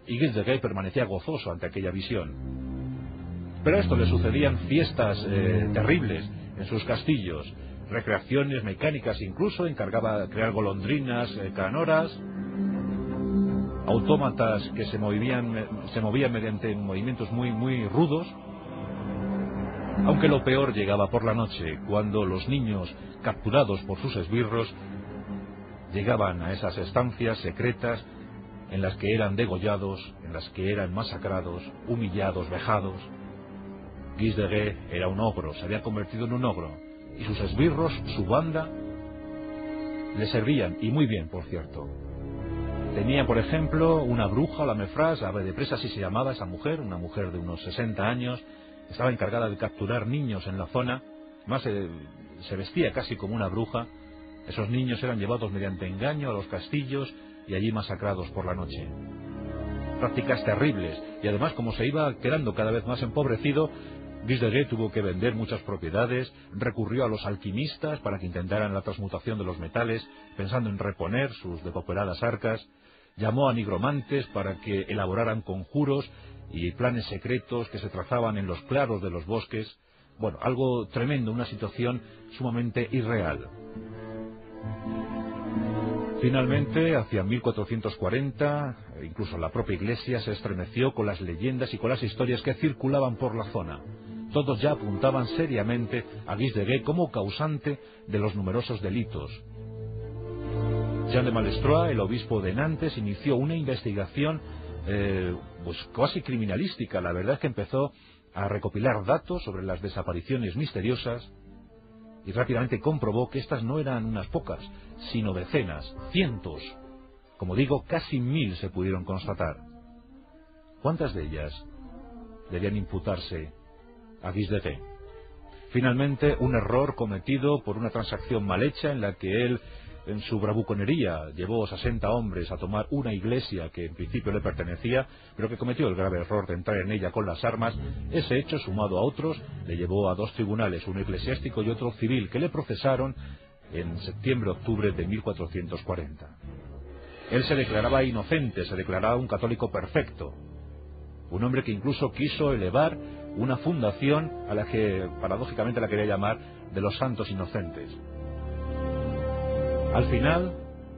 y Guy de Guet permanecía gozoso ante aquella visión. Pero a esto le sucedían fiestas terribles en sus castillos, recreaciones mecánicas, incluso encargaba crear golondrinas, canoras, autómatas que se movían mediante movimientos muy rudos. Aunque lo peor llegaba por la noche, cuando los niños, capturados por sus esbirros, llegaban a esas estancias secretas en las que eran degollados, en las que eran masacrados, humillados, vejados. Guy de Guet era un ogro, se había convertido en un ogro, y sus esbirros, su banda, le servían, y muy bien, por cierto. Tenía, por ejemplo, una bruja, la Mefras, ave de presa, así se llamaba esa mujer, una mujer de unos 60 años, estaba encargada de capturar niños en la zona, más se vestía casi como una bruja. Esos niños eran llevados mediante engaño a los castillos y allí masacrados por la noche. Prácticas terribles, y además, como se iba quedando cada vez más empobrecido, Guy de Guet tuvo que vender muchas propiedades, recurrió a los alquimistas para que intentaran la transmutación de los metales, pensando en reponer sus depauperadas arcas, llamó a nigromantes para que elaboraran conjuros y planes secretos que se trazaban en los claros de los bosques. Bueno, algo tremendo, una situación sumamente irreal. Finalmente, hacia 1440, incluso la propia Iglesia se estremeció con las leyendas y con las historias que circulaban por la zona. Todos ya apuntaban seriamente a Guy de Guet como causante de los numerosos delitos. Jean de Malestroit, el obispo de Nantes, inició una investigación pues casi criminalística. La verdad es que empezó a recopilar datos sobre las desapariciones misteriosas y rápidamente comprobó que estas no eran unas pocas, sino decenas, cientos. Como digo, casi 1000 se pudieron constatar. ¿Cuántas de ellas debían imputarse a Guy de Guet? Finalmente, un error cometido por una transacción mal hecha en la que él, en su bravuconería, llevó 60 hombres a tomar una iglesia que en principio le pertenecía, pero que cometió el grave error de entrar en ella con las armas. Ese hecho, sumado a otros, le llevó a 2 tribunales, uno eclesiástico y otro civil, que le procesaron en septiembre-octubre de 1440. Él se declaraba inocente, se declaraba un católico perfecto, un hombre que incluso quiso elevar una fundación a la que paradójicamente la quería llamar de los Santos Inocentes. Al final,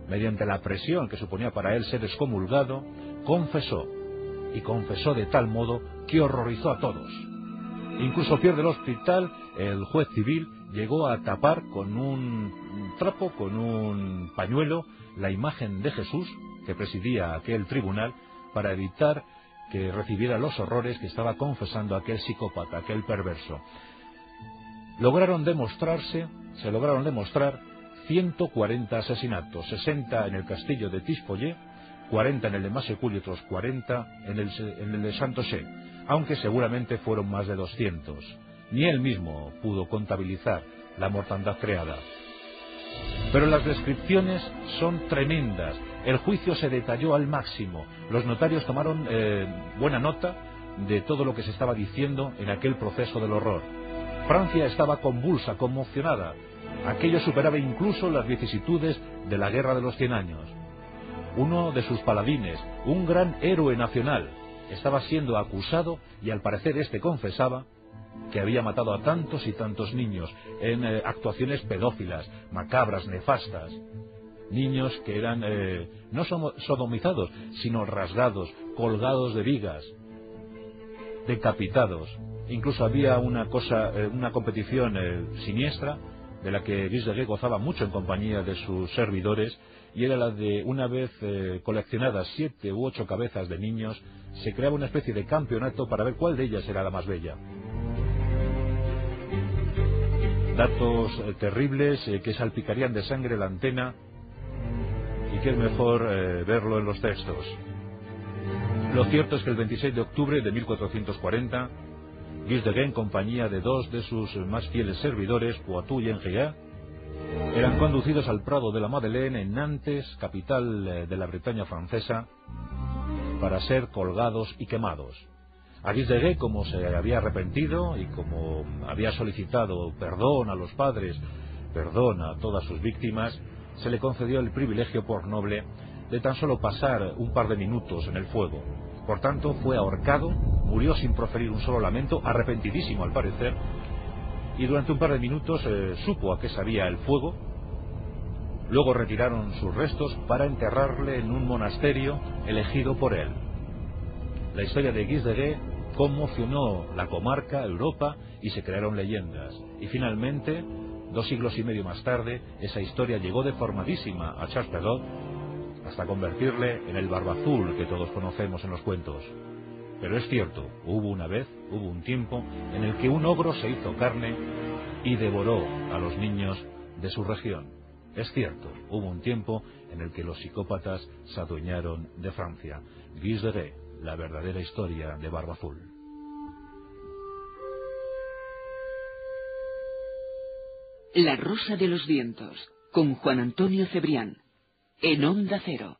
mediante la presión que suponía para él ser excomulgado, confesó, y confesó de tal modo que horrorizó a todos. Incluso pierde el hospital, el juez civil llegó a tapar con un trapo, con un pañuelo, la imagen de Jesús que presidía aquel tribunal para evitar que recibiera los horrores que estaba confesando aquel psicópata, aquel perverso. Se lograron demostrar 140 asesinatos, 60 en el castillo de Tispollé, 40 en el de Massecul y otros 40 en el de Santoché, aunque seguramente fueron más de 200. Ni él mismo pudo contabilizar la mortandad creada. Pero las descripciones son tremendas. El juicio se detalló al máximo. Los notarios tomaron buena nota de todo lo que se estaba diciendo en aquel proceso del horror. Francia estaba convulsa, conmocionada. Aquello superaba incluso las vicisitudes de la Guerra de los 100 años. Uno de sus paladines, un gran héroe nacional, estaba siendo acusado y al parecer este confesaba que había matado a tantos y tantos niños en actuaciones pedófilas, macabras, nefastas. Niños que eran no sodomizados, sino rasgados, colgados de vigas, decapitados. Incluso había una competición siniestra de la que Guy de Guet gozaba mucho en compañía de sus servidores, y era la de, una vez coleccionadas 7 u 8 cabezas de niños, se creaba una especie de campeonato para ver cuál de ellas era la más bella. Datos terribles que salpicarían de sangre la antena, y que es mejor verlo en los textos. Lo cierto es que el 26 de octubre de 1440, Guy de Guet, en compañía de 2 de sus más fieles servidores, Poitou y Henriat, eran conducidos al Prado de la Madeleine en Nantes, capital de la Bretaña francesa, para ser colgados y quemados. A Guy de Guet, como se había arrepentido y como había solicitado perdón a los padres, perdón a todas sus víctimas, se le concedió el privilegio por noble de tan solo pasar un par de minutos en el fuego. Por tanto, fue ahorcado, murió sin proferir un solo lamento, arrepentidísimo al parecer, y durante un par de minutos supo a qué sabía el fuego. Luego retiraron sus restos para enterrarle en un monasterio elegido por él. La historia de Guise de Guet conmocionó la comarca, Europa, y se crearon leyendas. Y finalmente, 2 siglos y medio más tarde, esa historia llegó deformadísima a Charles Perrault hasta convertirle en el Barba Azul que todos conocemos en los cuentos. Pero es cierto, hubo un tiempo en el que un ogro se hizo carne y devoró a los niños de su región. Es cierto, hubo un tiempo en el que los psicópatas se adueñaron de Francia. Guise de Guet, la verdadera historia de Barba Azul. La Rosa de los Vientos, con Juan Antonio Cebrián, en Onda Cero.